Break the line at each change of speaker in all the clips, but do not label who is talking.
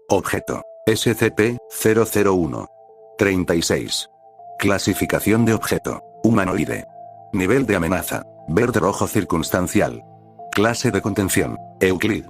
Objeto. SCP-001. 36. Clasificación de objeto. Humanoide. Nivel de amenaza. Verde-rojo circunstancial. Clase de contención. Euclid.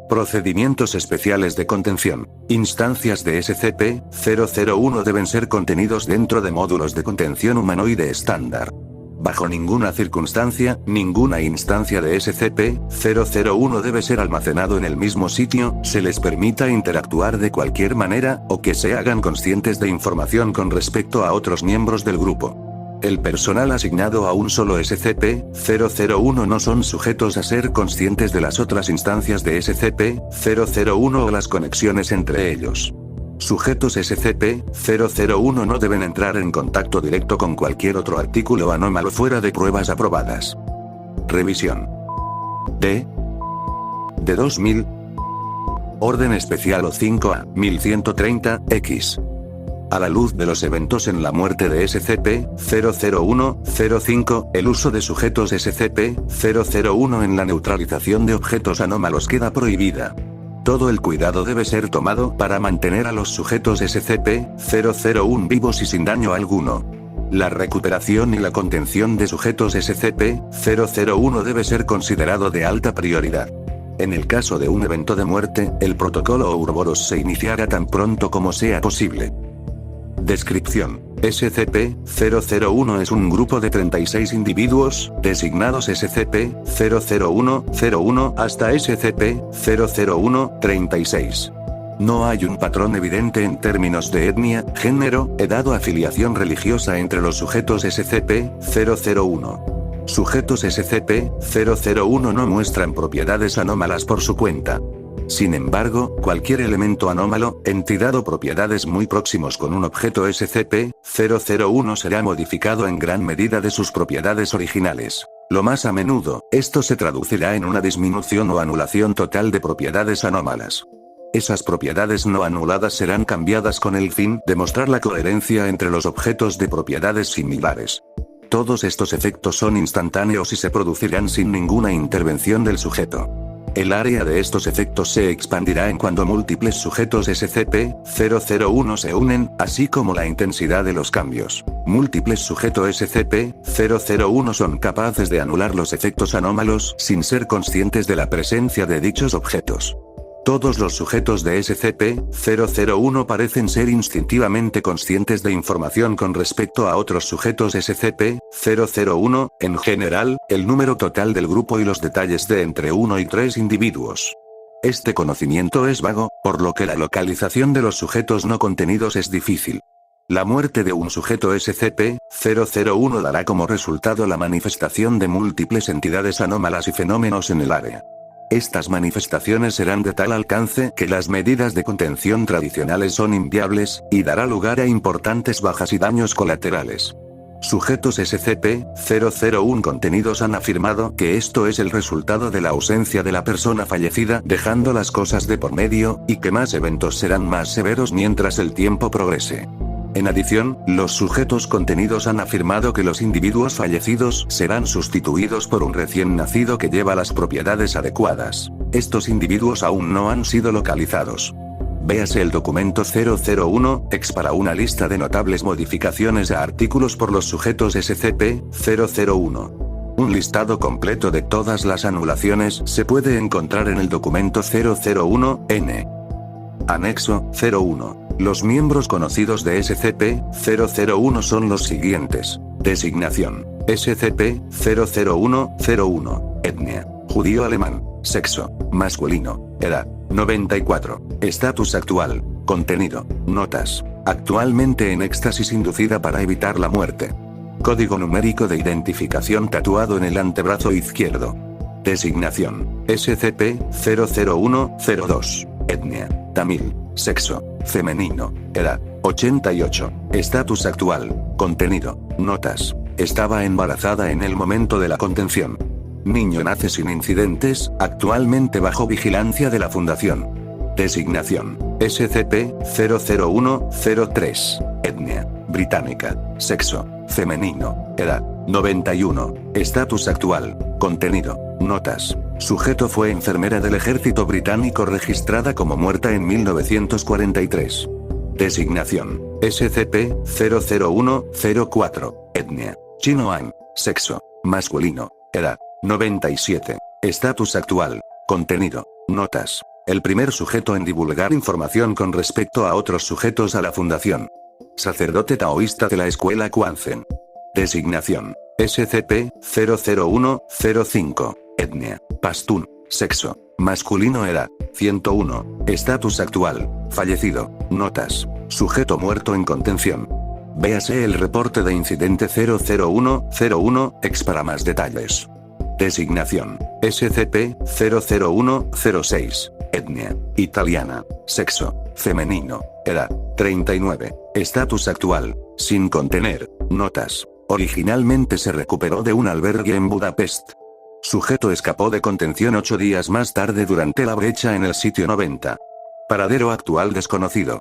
Procedimientos especiales de contención. Instancias de SCP-001 deben ser contenidos dentro de módulos de contención humanoide estándar. Bajo ninguna circunstancia, ninguna instancia de SCP-001 debe ser almacenado en el mismo sitio, se les permita interactuar de cualquier manera, o que se hagan conscientes de información con respecto a otros miembros del grupo. El personal asignado a un solo SCP-001 no son sujetos a ser conscientes de las otras instancias de SCP-001 o las conexiones entre ellos. Sujetos SCP-001 no deben entrar en contacto directo con cualquier otro artículo anómalo fuera de pruebas aprobadas. Revisión. D. 2000. Orden Especial O5A 1130-X. A la luz de los eventos en la muerte de SCP-001-05, el uso de sujetos SCP-001 en la neutralización de objetos anómalos queda prohibida. Todo el cuidado debe ser tomado para mantener a los sujetos SCP-001 vivos y sin daño alguno. La recuperación y la contención de sujetos SCP-001 debe ser considerado de alta prioridad. En el caso de un evento de muerte, el protocolo Ouroboros se iniciará tan pronto como sea posible. Descripción. SCP-001 es un grupo de 36 individuos, designados SCP-001-01 hasta SCP-001-36. No hay un patrón evidente en términos de etnia, género, edad o afiliación religiosa entre los sujetos SCP-001. Sujetos SCP-001 no muestran propiedades anómalas por su cuenta. Sin embargo, cualquier elemento anómalo, entidad o propiedades muy próximos con un objeto SCP-001 será modificado en gran medida de sus propiedades originales. Lo más a menudo, esto se traducirá en una disminución o anulación total de propiedades anómalas. Esas propiedades no anuladas serán cambiadas con el fin de mostrar la coherencia entre los objetos de propiedades similares. Todos estos efectos son instantáneos y se producirán sin ninguna intervención del sujeto. El área de estos efectos se expandirá en cuando múltiples sujetos SCP-001 se unen, así como la intensidad de los cambios. Múltiples sujetos SCP-001 son capaces de anular los efectos anómalos sin ser conscientes de la presencia de dichos objetos. Todos los sujetos de SCP-001 parecen ser instintivamente conscientes de información con respecto a otros sujetos SCP-001, en general, el número total del grupo y los detalles de entre 1 y 3 individuos. Este conocimiento es vago, por lo que la localización de los sujetos no contenidos es difícil. La muerte de un sujeto SCP-001 dará como resultado la manifestación de múltiples entidades anómalas y fenómenos en el área. Estas manifestaciones serán de tal alcance que las medidas de contención tradicionales son inviables, y dará lugar a importantes bajas y daños colaterales. Sujetos SCP-001 contenidos han afirmado que esto es el resultado de la ausencia de la persona fallecida, dejando las cosas de por medio, y que más eventos serán más severos mientras el tiempo progrese. En adición, los sujetos contenidos han afirmado que los individuos fallecidos serán sustituidos por un recién nacido que lleva las propiedades adecuadas. Estos individuos aún no han sido localizados. Véase el documento 001-X para una lista de notables modificaciones a artículos por los sujetos SCP-001. Un listado completo de todas las anulaciones se puede encontrar en el documento 001-N. Anexo 01. Los miembros conocidos de SCP-001 son los siguientes. Designación: SCP-001-01. Etnia: judío alemán. Sexo: masculino. Edad: 94. Estatus actual. Contenido: notas. Actualmente en éxtasis inducida para evitar la muerte. Código numérico de identificación tatuado en el antebrazo izquierdo. Designación: SCP-001-02. Etnia: tamil. Sexo: femenino. Edad: 88. Estatus actual. Contenido: notas. Estaba embarazada en el momento de la contención. Niño nace sin incidentes, actualmente bajo vigilancia de la Fundación. Designación: SCP-001-03. Etnia: británica. Sexo: femenino. Edad: 91. Estatus actual. Contenido: Notas. Sujeto fue enfermera del ejército británico registrada como muerta en 1943. Designación. SCP-00104. Etnia. Chinoan. Sexo. Masculino. Edad. 97. Estatus actual. Contenido. Notas. El primer sujeto en divulgar información con respecto a otros sujetos a la fundación. Sacerdote taoísta de la escuela Kwanzen. Designación. SCP-00105. Etnia. Pastún. Sexo. Masculino. Edad. 101. Estatus actual. Fallecido. Notas. Sujeto muerto en contención. Véase el reporte de incidente 00101-X para más detalles. Designación. SCP-00106. Etnia. Italiana. Sexo. Femenino. Edad. 39. Estatus actual. Sin contener. Notas. Originalmente se recuperó de un albergue en Budapest. Sujeto escapó de contención 8 días más tarde durante la brecha en el sitio 90. Paradero actual desconocido.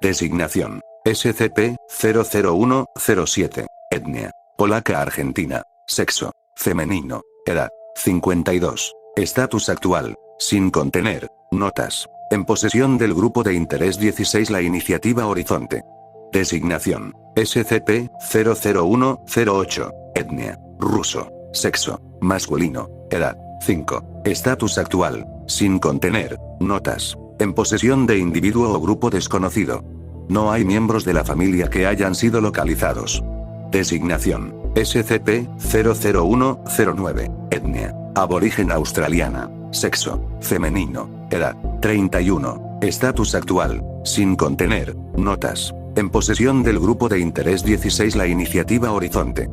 Designación. SCP-00107. Etnia. Polaca Argentina. Sexo. Femenino. Edad. 52. Estatus actual. Sin contener. Notas. En posesión del Grupo de Interés 16 la Iniciativa Horizonte. Designación. SCP-00108. Etnia. Ruso. Sexo. Masculino. Edad. 5. Estatus actual. Sin contener. Notas. En posesión de individuo o grupo desconocido. No hay miembros de la familia que hayan sido localizados. Designación. SCP-00109. Etnia. Aborigen australiana. Sexo. Femenino. Edad. 31. Estatus actual. Sin contener. Notas. En posesión del Grupo de Interés 16 la Iniciativa Horizonte.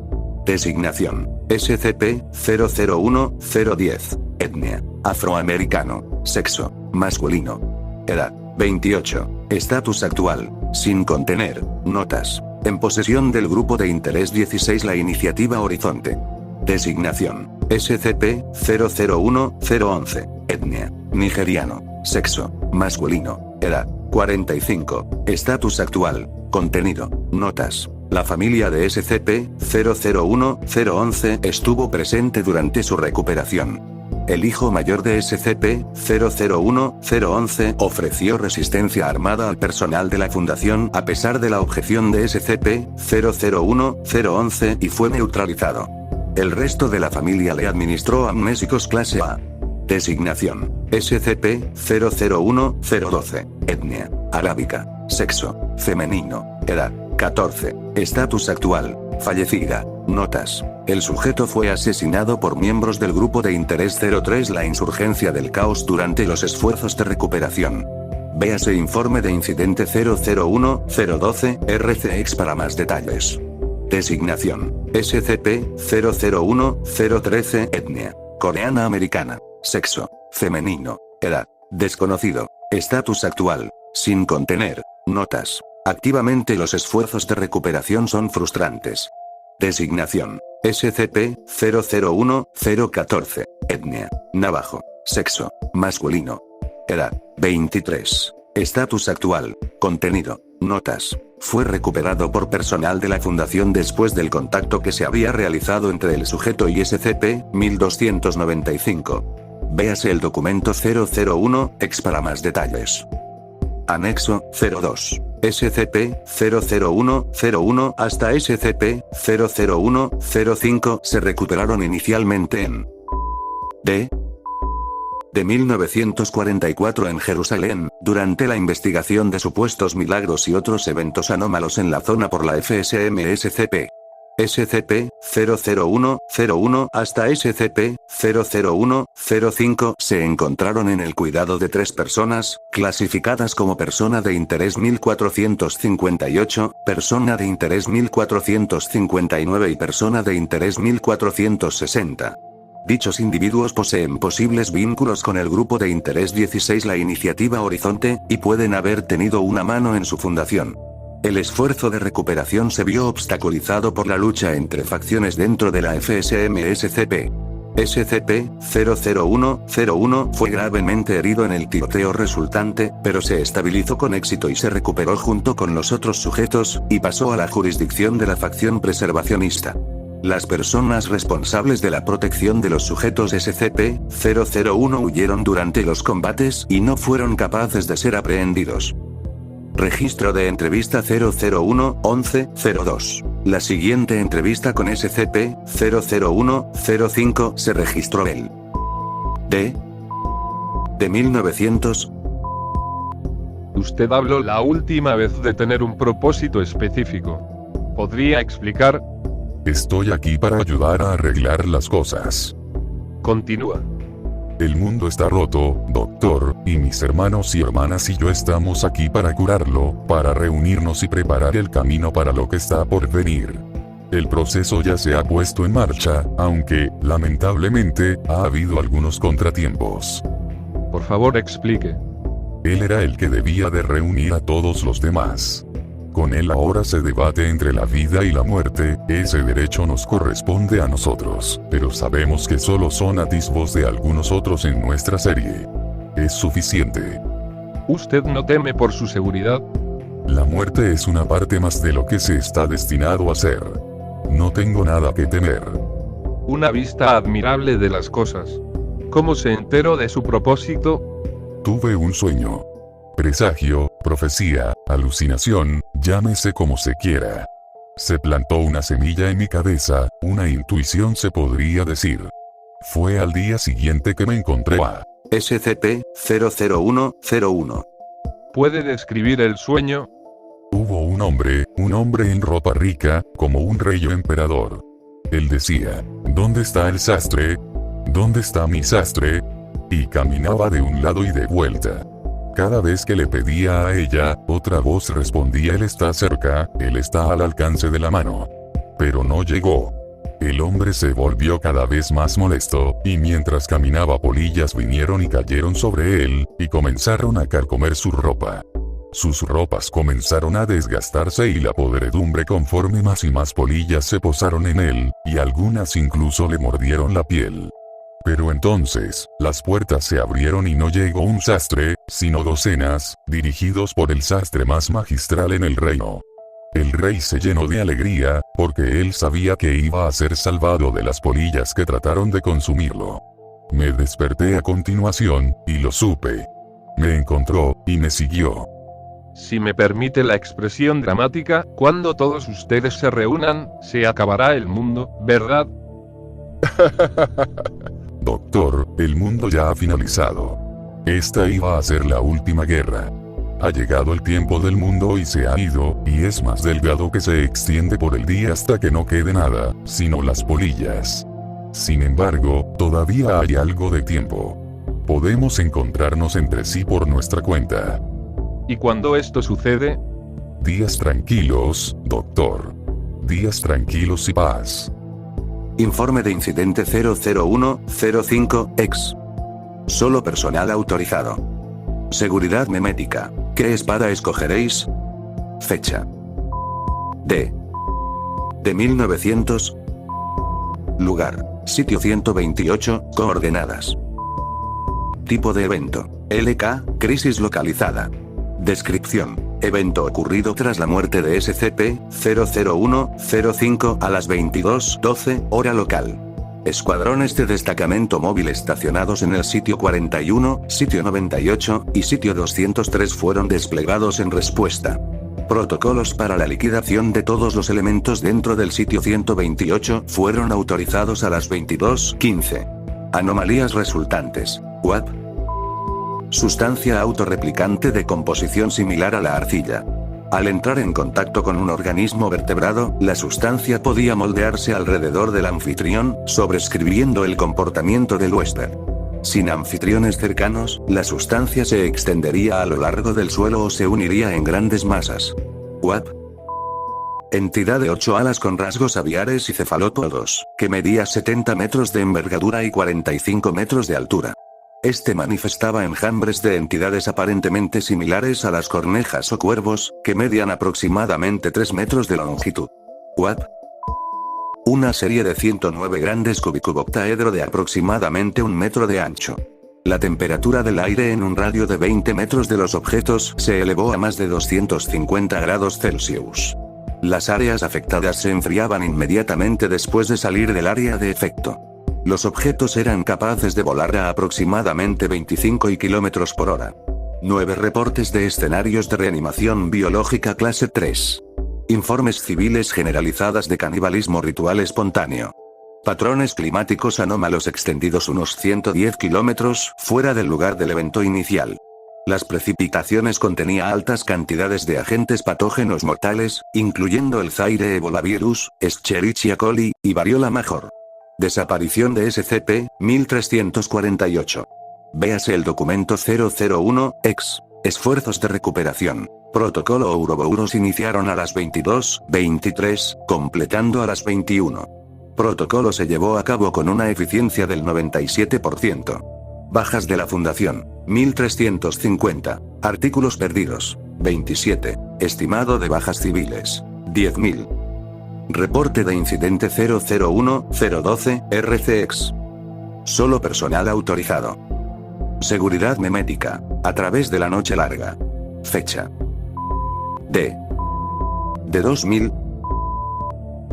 Designación. SCP-001010. Etnia. Afroamericano. Sexo. Masculino. Edad. 28. Estatus actual. Sin contener. Notas. En posesión del Grupo de Interés 16 la Iniciativa Horizonte. Designación. SCP-001011. Etnia. Nigeriano. Sexo. Masculino. Edad. 45. Estatus actual. Contenido. Notas. La familia de SCP-001011 estuvo presente durante su recuperación. El hijo mayor de SCP-001011 ofreció resistencia armada al personal de la Fundación a pesar de la objeción de SCP-001011 y fue neutralizado. El resto de la familia le administró amnésicos clase A. Designación. SCP-001012. Etnia. Arábica. Sexo. Femenino. Edad. 14. Estatus actual. Fallecida. Notas. El sujeto fue asesinado por miembros del Grupo de Interés 03 la Insurgencia del Caos durante los esfuerzos de recuperación. Véase informe de incidente 001012 RCX para más detalles. Designación. SCP-001013. Etnia. Coreana americana. Sexo. Femenino. Edad. Desconocido. Estatus actual. Sin contener. Notas. Activamente los esfuerzos de recuperación son frustrantes. Designación. SCP-001014. Etnia. Navajo. Sexo. Masculino. Edad. 23. Estatus actual. Contenido. Notas. Fue recuperado por personal de la Fundación después del contacto que se había realizado entre el sujeto y SCP-1295. Véase el documento 001-X para más detalles. Anexo 02. SCP-00101 hasta SCP-00105 se recuperaron inicialmente en de 1944 en Jerusalén, durante la investigación de supuestos milagros y otros eventos anómalos en la zona por la FSM-SCP. SCP-00101 hasta SCP-00105 se encontraron en el cuidado de 3 personas, clasificadas como persona de interés 1458, persona de interés 1459 y persona de interés 1460. Dichos individuos poseen posibles vínculos con el Grupo de Interés 16 la Iniciativa Horizonte, y pueden haber tenido una mano en su fundación. El esfuerzo de recuperación se vio obstaculizado por la lucha entre facciones dentro de la FSM-SCP. SCP-00101 fue gravemente herido en el tiroteo resultante, pero se estabilizó con éxito y se recuperó junto con los otros sujetos, y pasó a la jurisdicción de la facción preservacionista. Las personas responsables de la protección de los sujetos SCP-001 huyeron durante los combates y no fueron capaces de ser aprehendidos. Registro de entrevista 001-11-02. La siguiente entrevista con SCP-001-05 se registró el de 1900.
Usted habló la última vez de tener un propósito específico. ¿Podría explicar?
Estoy aquí para ayudar a arreglar las cosas.
Continúa.
El mundo está roto, doctor, y mis hermanos y hermanas y yo estamos aquí para curarlo, para reunirnos y preparar el camino para lo que está por venir. El proceso ya se ha puesto en marcha, aunque, lamentablemente, ha habido algunos contratiempos.
Por favor, explique.
Él era el que debía de reunir a todos los demás. Con él ahora se debate entre la vida y la muerte, ese derecho nos corresponde a nosotros, pero sabemos que solo son atisbos de algunos otros en nuestra serie. Es suficiente.
¿Usted no teme por su seguridad?
La muerte es una parte más de lo que se está destinado a ser. No tengo nada que temer.
Una vista admirable de las cosas. ¿Cómo se enteró de su propósito?
Tuve un sueño. Presagio, profecía, alucinación, llámese como se quiera. Se plantó una semilla en mi cabeza, una intuición se podría decir. Fue al día siguiente que me encontré a
SCP-001-01.
¿Puede describir el sueño?
Hubo un hombre en ropa rica, como un rey o emperador. Él decía, ¿dónde está el sastre? ¿Dónde está mi sastre? Y caminaba de un lado y de vuelta. Cada vez que le pedía a ella, otra voz respondía: Él está cerca, Él está al alcance de la mano. Pero no llegó. El hombre se volvió cada vez más molesto, y mientras caminaba polillas vinieron y cayeron sobre él, y comenzaron a carcomer su ropa. Sus ropas comenzaron a desgastarse y la podredumbre conforme más y más polillas se posaron en él, y algunas incluso le mordieron la piel. Pero entonces, las puertas se abrieron y no llegó un sastre, sino docenas, dirigidos por el sastre más magistral en el reino. El rey se llenó de alegría, porque él sabía que iba a ser salvado de las polillas que trataron de consumirlo. Me desperté a continuación, y lo supe. Me encontró, y me siguió.
Si me permite la expresión dramática, cuando todos ustedes se reúnan, se acabará el mundo, ¿verdad?
Doctor, el mundo ya ha finalizado. Esta iba a ser la última guerra. Ha llegado el tiempo del mundo y se ha ido, y es más delgado que se extiende por el día hasta que no quede nada, sino las polillas. Sin embargo, todavía hay algo de tiempo. Podemos encontrarnos entre sí por nuestra cuenta.
¿Y cuando esto sucede?
Días tranquilos, doctor. Días tranquilos y paz.
Informe de incidente 001-05-X. Solo personal autorizado. Seguridad memética. ¿Qué espada escogeréis? Fecha. De 1900. Lugar. Sitio 128, coordenadas. Tipo de evento. LK, crisis localizada. Descripción. Evento ocurrido tras la muerte de SCP-001-05 a las 22:12, hora local. Escuadrones de destacamento móvil estacionados en el sitio 41, sitio 98 y sitio 203 fueron desplegados en respuesta. Protocolos para la liquidación de todos los elementos dentro del sitio 128 fueron autorizados a las 22:15. Anomalías resultantes. WAP. Sustancia autorreplicante de composición similar a la arcilla. Al entrar en contacto con un organismo vertebrado, la sustancia podía moldearse alrededor del anfitrión, sobrescribiendo el comportamiento del huésped. Sin anfitriones cercanos, la sustancia se extendería a lo largo del suelo o se uniría en grandes masas. WAP. Entidad de 8 alas con rasgos aviares y cefalópodos, que medía 70 metros de envergadura y 45 metros de altura. Este manifestaba enjambres de entidades aparentemente similares a las cornejas o cuervos, que medían aproximadamente 3 metros de longitud. WAP. Una serie de 109 grandes cubicuboctaedro de aproximadamente 1 metro de ancho. La temperatura del aire en un radio de 20 metros de los objetos se elevó a más de 250 grados Celsius. Las áreas afectadas se enfriaban inmediatamente después de salir del área de efecto. Los objetos eran capaces de volar a aproximadamente 25 km por hora. 9 reportes de escenarios de reanimación biológica clase 3. Informes civiles generalizadas de canibalismo ritual espontáneo. Patrones climáticos anómalos extendidos unos 110 kilómetros fuera del lugar del evento inicial. Las precipitaciones contenían altas cantidades de agentes patógenos mortales, incluyendo el Zaire ebolavirus, Escherichia coli, y variola major. Desaparición de SCP-1348. Véase el documento 001-X. Esfuerzos de recuperación. Protocolo Ouroboros iniciaron a las 22:23, completando a las 21. Protocolo se llevó a cabo con una eficiencia del 97%. Bajas de la Fundación, 1350. Artículos perdidos, 27. Estimado de bajas civiles, 10.000. Reporte de incidente 001-012, RCX. Solo personal autorizado. Seguridad memética, a través de la noche larga. Fecha. De 2000.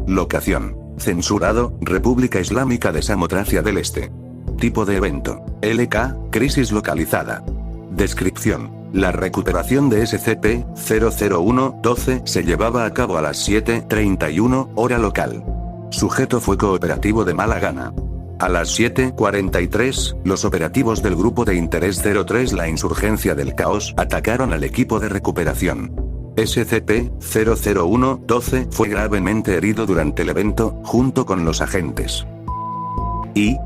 Locación. Censurado, República Islámica de Samotracia del Este. Tipo de evento. LK, crisis localizada. Descripción. La recuperación de SCP-001-12 se llevaba a cabo a las 7:31, hora local. Sujeto fue cooperativo de mala gana. A las 7:43, los operativos del Grupo de Interés 03 La Insurgencia del Caos atacaron al equipo de recuperación. SCP-001-12 fue gravemente herido durante el evento, junto con los agentes. Y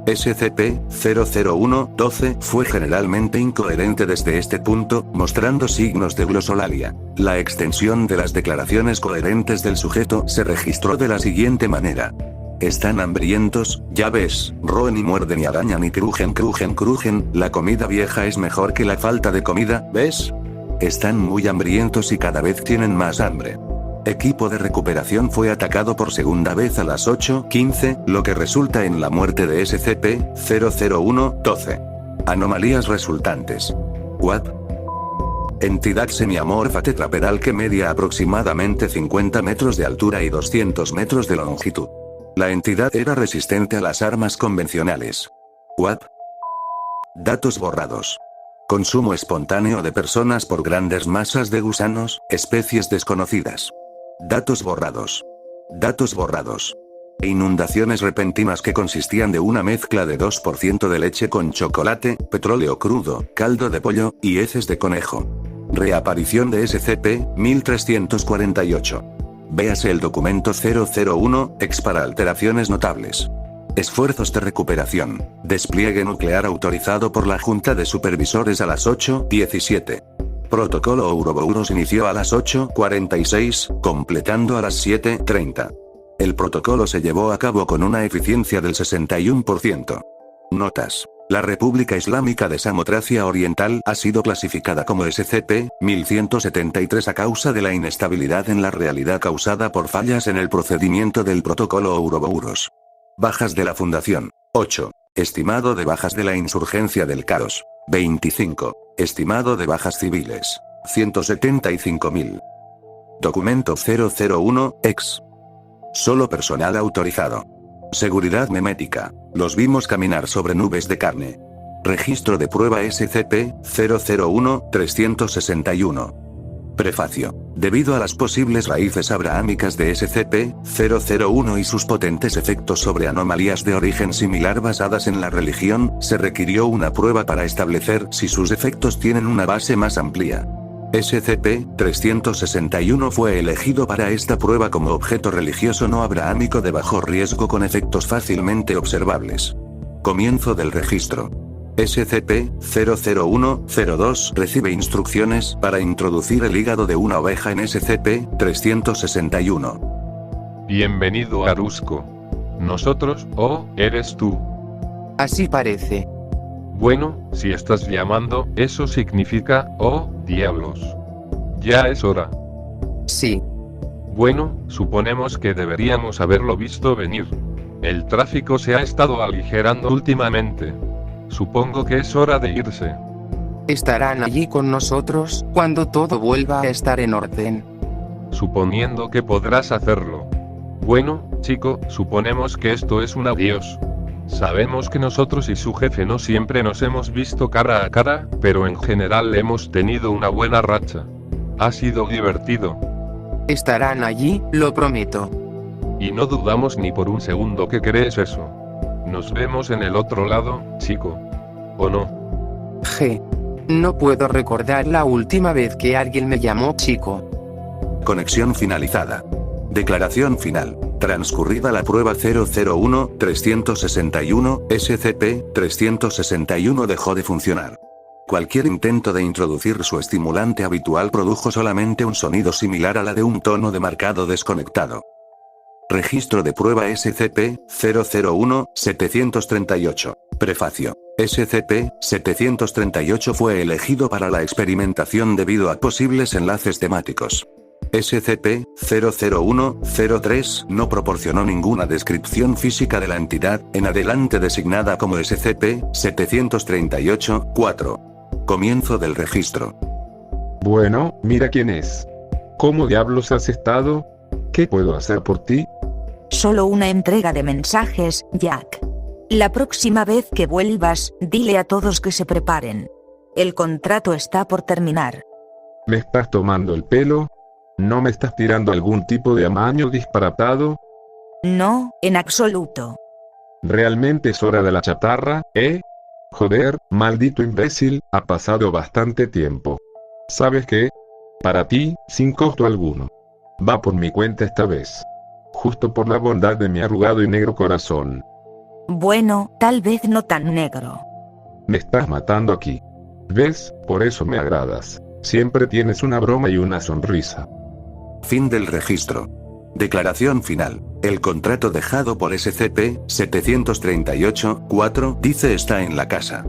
SCP-001-12 fue generalmente incoherente desde este punto, mostrando signos de glosolalia. La extensión de las declaraciones coherentes del sujeto se registró de la siguiente manera. Están hambrientos, ya ves, roen y muerden y arañan y crujen, la comida vieja es mejor que la falta de comida, ¿ves? Están muy hambrientos y cada vez tienen más hambre. Equipo de recuperación fue atacado por segunda vez a las 8:15, lo que resulta en la muerte de SCP-001-12. Anomalías resultantes. WAP. Entidad semiamorfa tetrapedal que media aproximadamente 50 metros de altura y 200 metros de longitud. La entidad era resistente a las armas convencionales. WAP. Datos borrados. Consumo espontáneo de personas por grandes masas de gusanos, especies desconocidas. Datos borrados. Datos borrados. Inundaciones repentinas que consistían de una mezcla de 2% de leche con chocolate, petróleo crudo, caldo de pollo, y heces de conejo. Reaparición de SCP-1348. Véase el documento 001-X para alteraciones notables. Esfuerzos de recuperación. Despliegue nuclear autorizado por la Junta de Supervisores a las 8:17. Protocolo Ouroboros inició a las 8:46, completando a las 7:30. El protocolo se llevó a cabo con una eficiencia del 61%. Notas. La República Islámica de Samotracia Oriental ha sido clasificada como SCP-1173 a causa de la inestabilidad en la realidad causada por fallas en el procedimiento del protocolo Ouroboros. Bajas de la Fundación. 8. Estimado de bajas de la Insurgencia del Caos. 25. Estimado de bajas civiles. 175.000. Documento 001-X. Solo personal autorizado. Seguridad memética. Los vimos caminar sobre nubes de carne. Registro de prueba SCP-001-361. Prefacio. Debido a las posibles raíces abrahámicas de SCP-001 y sus potentes efectos sobre anomalías de origen similar basadas en la religión, se requirió una prueba para establecer si sus efectos tienen una base más amplia. SCP-361 fue elegido para esta prueba como objeto religioso no abrahámico de bajo riesgo con efectos fácilmente observables. Comienzo del registro. SCP-001-02 recibe instrucciones para introducir el hígado de una oveja en SCP-361.
Bienvenido a Rusco. Nosotros, eres tú.
Así parece.
Bueno, si estás llamando, eso significa, diablos. Ya es hora.
Sí.
Bueno, suponemos que deberíamos haberlo visto venir. El tráfico se ha estado aligerando últimamente. Supongo que es hora de irse.
Estarán allí con nosotros cuando todo vuelva a estar en orden.
suponiendo que podrás hacerlo. Bueno, chico, suponemos que esto es un adiós. Sabemos que nosotros y su jefe no siempre nos hemos visto cara a cara, pero en general hemos tenido una buena racha. Ha sido divertido.
Estarán allí, lo prometo.
Y no dudamos ni por un segundo que crees eso. Nos vemos en el otro lado, chico. ¿O no?
No puedo recordar la última vez que alguien me llamó chico.
Conexión finalizada. Declaración final. Transcurrida la prueba 001-361, SCP-361 dejó de funcionar. Cualquier intento de introducir su estimulante habitual produjo solamente un sonido similar a la de un tono de marcado desconectado. Registro de prueba SCP-001-738. Prefacio. SCP-738 fue elegido para la experimentación debido a posibles enlaces temáticos. SCP-001-03 no proporcionó ninguna descripción física de la entidad, en adelante designada como SCP-738-4. Comienzo del registro.
Bueno, mira quién es. ¿Cómo diablos has estado? ¿Qué puedo hacer por ti?
Solo una entrega de mensajes, Jack. La próxima vez que vuelvas, dile a todos que se preparen. El contrato está por terminar.
¿Me estás tomando el pelo? ¿No me estás tirando algún tipo de amaño disparatado?
No, en absoluto.
¿Realmente es hora de la chatarra, eh? Joder, maldito imbécil, ha pasado bastante tiempo. ¿Sabes qué? Para ti, sin costo alguno. Va por mi cuenta esta vez. Justo por la bondad de mi arrugado y negro corazón.
Bueno, tal vez no tan negro.
Me estás matando aquí. ¿Ves? Por eso me agradas. Siempre tienes una broma y una sonrisa.
Fin del registro. Declaración final. El contrato dejado por SCP-738-4 dice está en la casa.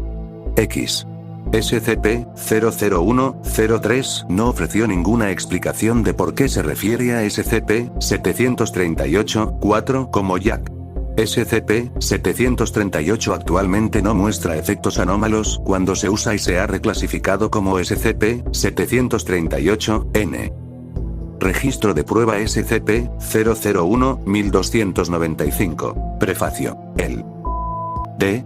X. SCP-001-03 no ofreció ninguna explicación de por qué se refiere a SCP-738-4 como Jack. SCP-738 actualmente no muestra efectos anómalos cuando se usa y se ha reclasificado como SCP-738-N. Registro de prueba SCP-001-1295. Prefacio. El D.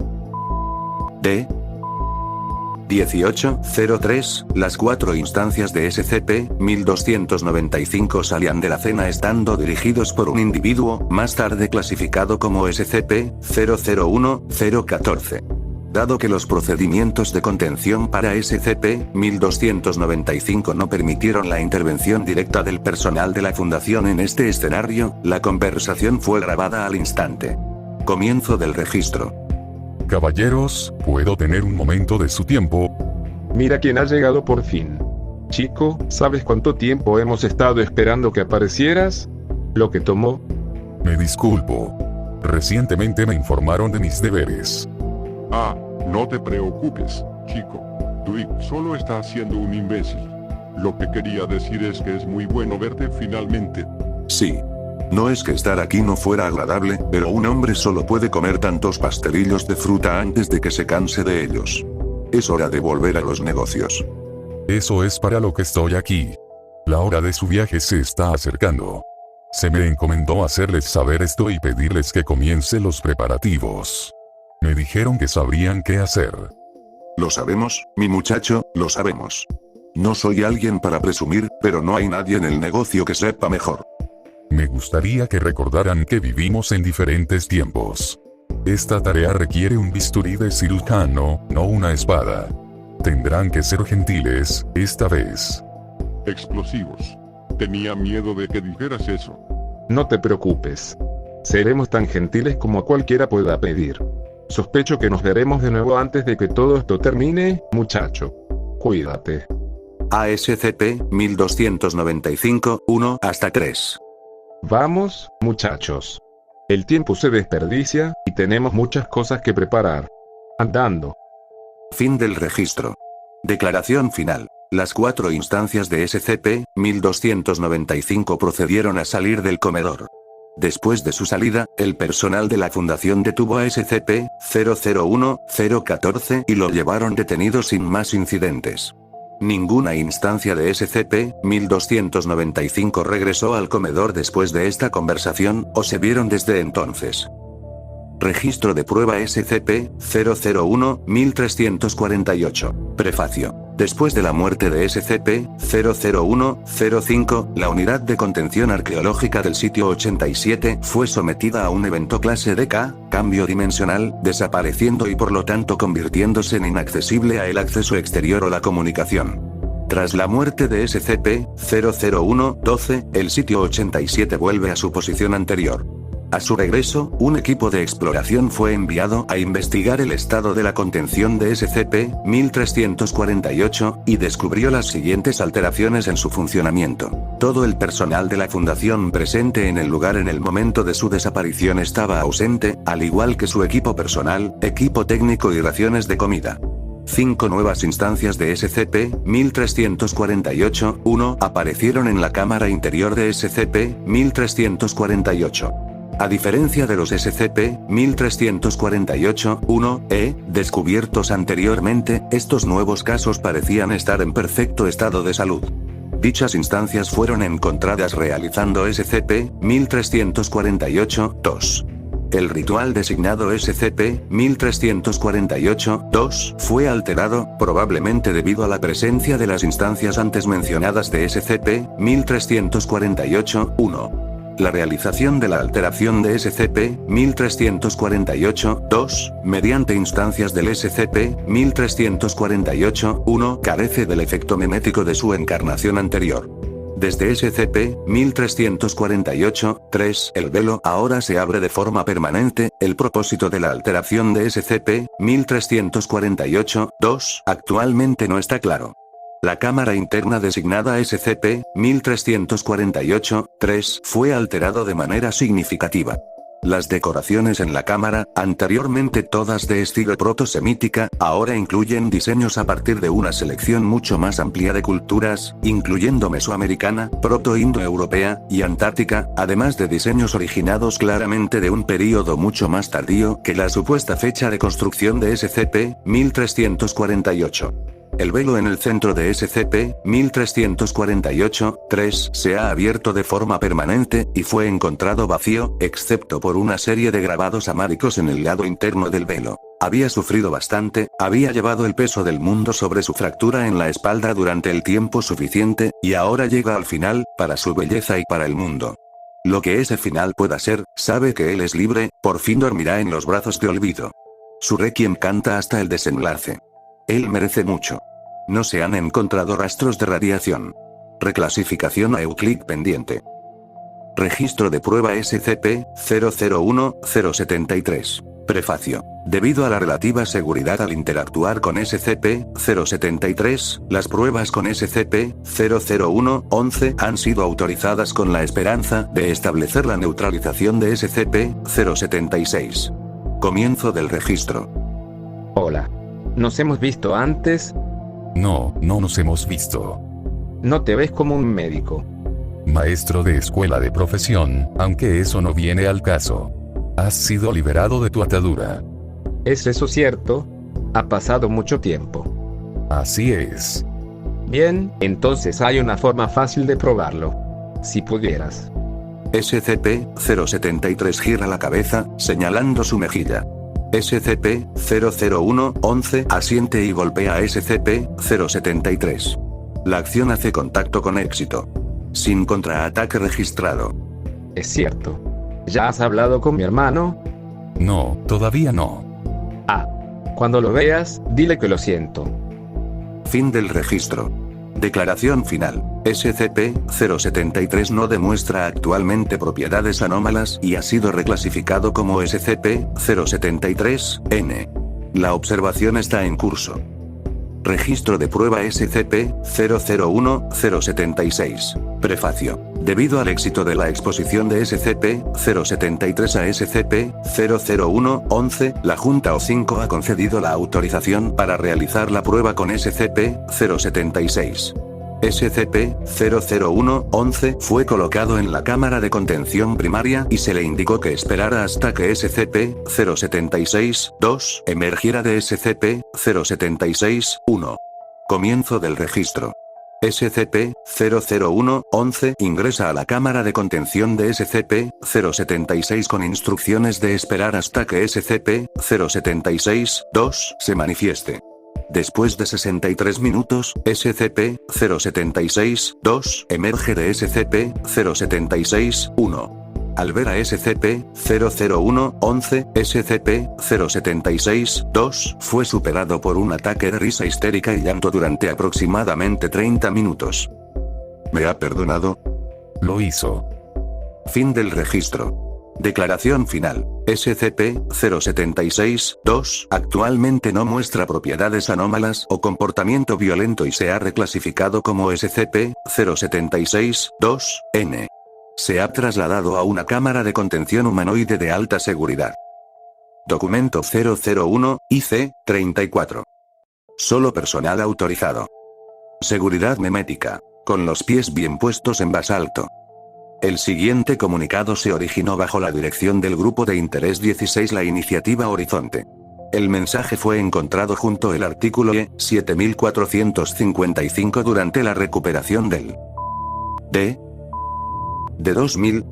1803, las 4 instancias de SCP-1295 salían de la cena estando dirigidos por un individuo, más tarde clasificado como SCP-001-014. Dado que los procedimientos de contención para SCP-1295 no permitieron la intervención directa del personal de la Fundación en este escenario, la conversación fue grabada al instante. Comienzo del registro.
Caballeros, ¿puedo tener un momento de su tiempo?
Mira quién ha llegado por fin. Chico, ¿sabes cuánto tiempo hemos estado esperando que aparecieras? Lo que tomó.
Me disculpo. Recientemente me informaron de mis deberes.
Ah, no te preocupes, chico. Dwight solo está siendo un imbécil. Lo que quería decir es que es muy bueno verte finalmente.
Sí. No es que estar aquí no fuera agradable, pero un hombre solo puede comer tantos pastelillos de fruta antes de que se canse de ellos. Es hora de volver a los negocios.
Eso es para lo que estoy aquí. La hora de su viaje se está acercando. Se me encomendó hacerles saber esto y pedirles que comience los preparativos. Me dijeron que sabrían qué hacer.
Lo sabemos, mi muchacho, lo sabemos. No soy alguien para presumir, pero no hay nadie en el negocio que sepa mejor.
Me gustaría que recordaran que vivimos en diferentes tiempos. Esta tarea requiere un bisturí de cirujano, no una espada. Tendrán que ser gentiles, esta vez.
Explosivos. Tenía miedo de que dijeras eso.
No te preocupes. Seremos tan gentiles como cualquiera pueda pedir. Sospecho que nos veremos de nuevo antes de que todo esto termine, muchacho. Cuídate.
ASCP-1295, 1 hasta 3.
Vamos, muchachos. El tiempo se desperdicia, y tenemos muchas cosas que preparar. Andando.
Fin del registro. Declaración final. Las 4 instancias de SCP-1295 procedieron a salir del comedor. Después de su salida, el personal de la Fundación detuvo a SCP-001-014 y lo llevaron detenido sin más incidentes. Ninguna instancia de SCP-1295 regresó al comedor después de esta conversación, o se vieron desde entonces. Registro de prueba SCP-001-1348. Prefacio. Después de la muerte de SCP-001-05, la unidad de contención arqueológica del sitio 87 fue sometida a un evento clase DK, cambio dimensional, desapareciendo y por lo tanto convirtiéndose en inaccesible a el acceso exterior o la comunicación. Tras la muerte de SCP-001-12, el sitio 87 vuelve a su posición anterior. A su regreso, un equipo de exploración fue enviado a investigar el estado de la contención de SCP-1348, y descubrió las siguientes alteraciones en su funcionamiento. Todo el personal de la Fundación presente en el lugar en el momento de su desaparición estaba ausente, al igual que su equipo personal, equipo técnico y raciones de comida. 5 nuevas instancias de SCP-1348-1 aparecieron en la cámara interior de SCP-1348. A diferencia de los SCP-1348-1-E, descubiertos anteriormente, estos nuevos casos parecían estar en perfecto estado de salud. Dichas instancias fueron encontradas realizando SCP-1348-2. El ritual designado SCP-1348-2 fue alterado, probablemente debido a la presencia de las instancias antes mencionadas de SCP-1348-1. La realización de la alteración de SCP-1348-2, mediante instancias del SCP-1348-1 carece del efecto memético de su encarnación anterior. Desde SCP-1348-3, el velo ahora se abre de forma permanente. El propósito de la alteración de SCP-1348-2 actualmente no está claro. La cámara interna designada SCP-1348-3 fue alterado de manera significativa. Las decoraciones en la cámara, anteriormente todas de estilo proto-semítica, ahora incluyen diseños a partir de una selección mucho más amplia de culturas, incluyendo mesoamericana, proto-indoeuropea, y antártica, además de diseños originados claramente de un período mucho más tardío que la supuesta fecha de construcción de SCP-1348. El velo en el centro de SCP-1348-3 se ha abierto de forma permanente, y fue encontrado vacío, excepto por una serie de grabados amáricos en el lado interno del velo. Había sufrido bastante, había llevado el peso del mundo sobre su fractura en la espalda durante el tiempo suficiente, y ahora llega al final, para su belleza y para el mundo. Lo que ese final pueda ser, sabe que él es libre, por fin dormirá en los brazos de olvido. Su requiem canta hasta el desenlace. Él merece mucho. No se han encontrado rastros de radiación. Reclasificación a Euclid pendiente. Registro de prueba SCP-001-073. Prefacio. Debido a la relativa seguridad al interactuar con SCP-073, las pruebas con SCP-001-11 han sido autorizadas con la esperanza de establecer la neutralización de SCP-076. Comienzo del registro.
Hola. ¿Nos hemos visto antes?
No, no nos hemos visto.
No te ves como un médico.
Maestro de escuela de profesión, aunque eso no viene al caso. Has sido liberado de tu atadura.
¿Es eso cierto? Ha pasado mucho tiempo.
Así es.
Bien, entonces hay una forma fácil de probarlo. Si pudieras.
SCP-073 gira la cabeza, señalando su mejilla. SCP-001-11 asiente y golpea a SCP-073. La acción hace contacto con éxito. Sin contraataque registrado.
Es cierto. ¿Ya has hablado con mi hermano?
No, todavía no.
Cuando lo veas, dile que lo siento.
Fin del registro. Declaración final. SCP-073 no demuestra actualmente propiedades anómalas y ha sido reclasificado como SCP-073-N. La observación está en curso. Registro de prueba SCP-001-076. Prefacio. Debido al éxito de la exposición de SCP-073 a SCP-001-11, la Junta O5 ha concedido la autorización para realizar la prueba con SCP-076. SCP-001-11 fue colocado en la cámara de contención primaria y se le indicó que esperara hasta que SCP-076-2 emergiera de SCP-076-1. Comienzo del registro. SCP-001-11 ingresa a la cámara de contención de SCP-076 con instrucciones de esperar hasta que SCP-076-2 se manifieste. Después de 63 minutos, SCP-076-2 emerge de SCP-076-1. Al ver a SCP-001-11, SCP-076-2 fue superado por un ataque de risa histérica y llanto durante aproximadamente 30 minutos.
¿Me ha perdonado? Lo hizo.
Fin del registro. Declaración final. SCP-076-2 actualmente no muestra propiedades anómalas o comportamiento violento y se ha reclasificado como SCP-076-2-N. Se ha trasladado a una cámara de contención humanoide de alta seguridad. Documento 001-IC-34. Solo personal autorizado. Seguridad memética. Con los pies bien puestos en basalto. El siguiente comunicado se originó bajo la dirección del Grupo de Interés 16, la Iniciativa Horizonte. El mensaje fue encontrado junto al artículo E-7455 durante la recuperación del de 2000.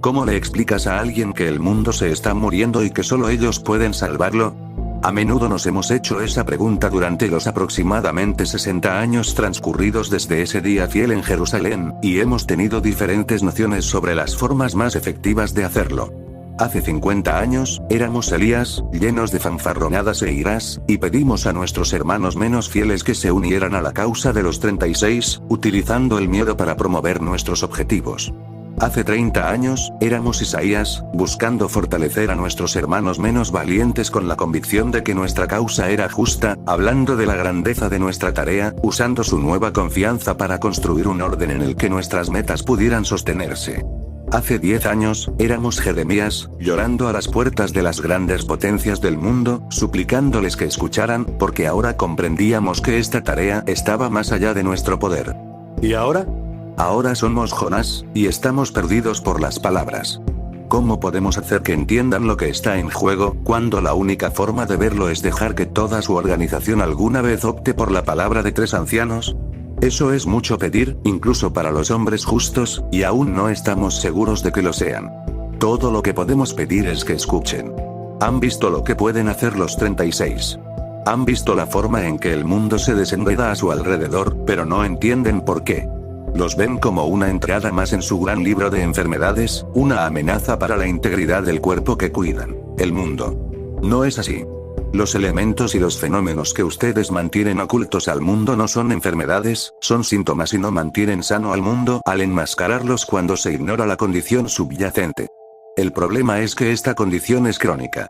¿Cómo le explicas a alguien que el mundo se está muriendo y que solo ellos pueden salvarlo? A menudo nos hemos hecho esa pregunta durante los aproximadamente 60 años transcurridos desde ese día fiel en Jerusalén, y hemos tenido diferentes nociones sobre las formas más efectivas de hacerlo. Hace 50 años, éramos Elías, llenos de fanfarronadas e iras, y pedimos a nuestros hermanos menos fieles que se unieran a la causa de los 36, utilizando el miedo para promover nuestros objetivos. Hace 30 años, éramos Isaías, buscando fortalecer a nuestros hermanos menos valientes con la convicción de que nuestra causa era justa, hablando de la grandeza de nuestra tarea, usando su nueva confianza para construir un orden en el que nuestras metas pudieran sostenerse. Hace 10 años, éramos Jeremías, llorando a las puertas de las grandes potencias del mundo, suplicándoles que escucharan, porque ahora comprendíamos que esta tarea estaba más allá de nuestro poder.
¿Y ahora?
Ahora somos Jonás, y estamos perdidos por las palabras. ¿Cómo podemos hacer que entiendan lo que está en juego, cuando la única forma de verlo es dejar que toda su organización alguna vez opte por la palabra de 3 ancianos? Eso es mucho pedir, incluso para los hombres justos, y aún no estamos seguros de que lo sean. Todo lo que podemos pedir es que escuchen. Han visto lo que pueden hacer los 36. Han visto la forma en que el mundo se desenreda a su alrededor, pero no entienden por qué. Los ven como una entrada más en su gran libro de enfermedades, una amenaza para la integridad del cuerpo que cuidan, el mundo. No es así. Los elementos y los fenómenos que ustedes mantienen ocultos al mundo no son enfermedades, son síntomas y no mantienen sano al mundo al enmascararlos cuando se ignora la condición subyacente. El problema es que esta condición es crónica.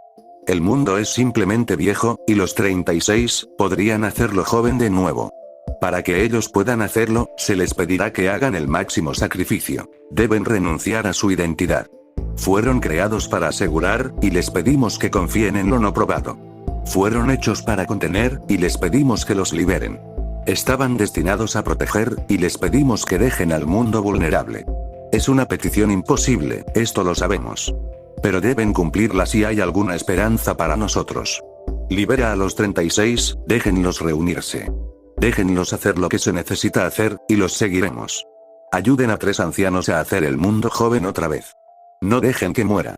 El mundo es simplemente viejo, y los 36 podrían hacerlo joven de nuevo. Para que ellos puedan hacerlo, se les pedirá que hagan el máximo sacrificio. Deben renunciar a su identidad. Fueron creados para asegurar, y les pedimos que confíen en lo no probado. Fueron hechos para contener, y les pedimos que los liberen. Estaban destinados a proteger, y les pedimos que dejen al mundo vulnerable. Es una petición imposible, esto lo sabemos. Pero deben cumplirla si hay alguna esperanza para nosotros. Libera a los 36, déjenlos reunirse. Déjenlos hacer lo que se necesita hacer, y los seguiremos. Ayuden a 3 ancianos a hacer el mundo joven otra vez. No dejen que muera.